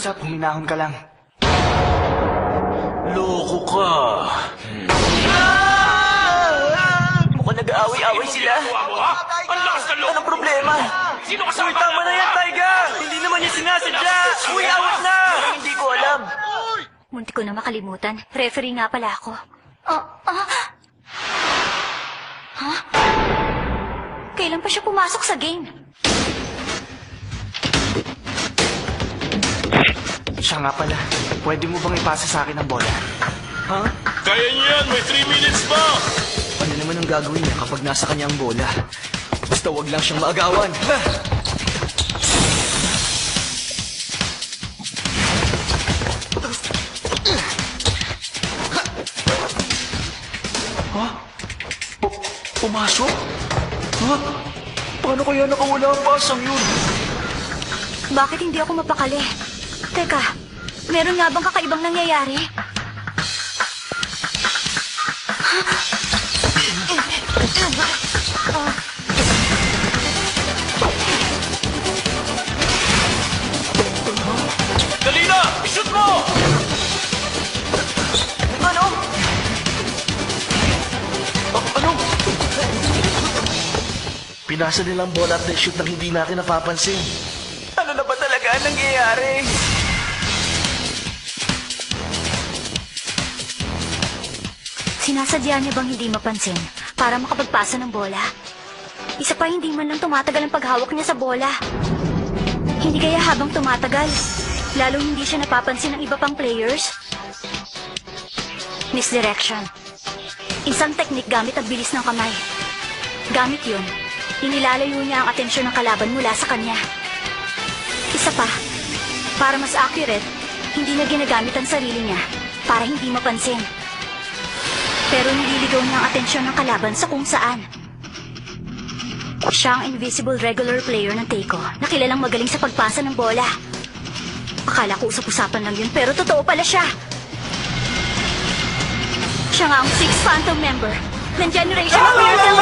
pakiusap, huminahon ka lang. Loko ka. Mukhang nag-aaway-aaway sila. Ang lakas ng loko. Anong problema? Sino kasama? Uy, tama na yan, Tiger! Hindi naman niya sinasadya! Uy, awat na! Hindi ko alam. Munti ko na makalimutan. Referee nga pala ako. Ha? Kailan pa siya pumasok sa game? Siya nga pala. Pwede mo bang ipasa sa akin ang bola? Ha? Kaya niyan, may 3 minutes pa. Ano naman ang gagawin niya kapag nasa kanya ang bola? Basta wag lang siyang maagawan. Ha? Pumasok? Ha? Paano kaya nakawala ang pasang yun? Bakit hindi ako mapakali? Teka, meron nga bang kakaibang nangyayari? Dali na! I-shoot mo! Ano? Ano? Pinasa nilang bola at na-shoot nang hindi natin napapansin. Ano na ba talaga ang nangyayari? Sinasadya niya bang hindi mapansin para makapagpasa ng bola? Isa pa, hindi man lang tumatagal ang paghawak niya sa bola. Hindi kaya habang tumatagal, lalong hindi siya napapansin ng iba pang players? Misdirection. Isang teknik gamit ang bilis ng kamay. Gamit yun, inilalayo niya ang atensyon ng kalaban mula sa kanya. Isa pa, para mas accurate, hindi niya ginagamit ang sarili niya para hindi mapansin. Pero nililigaw niya ang atensyon ng kalaban sa kung saan. Siya ang invisible regular player ng Teiko na kilalang magaling sa pagpasa ng bola. Akala ko usap-usapan lang yun, pero totoo pala siya. Siya nga ang 6th Phantom member ng Generation of Weirdos.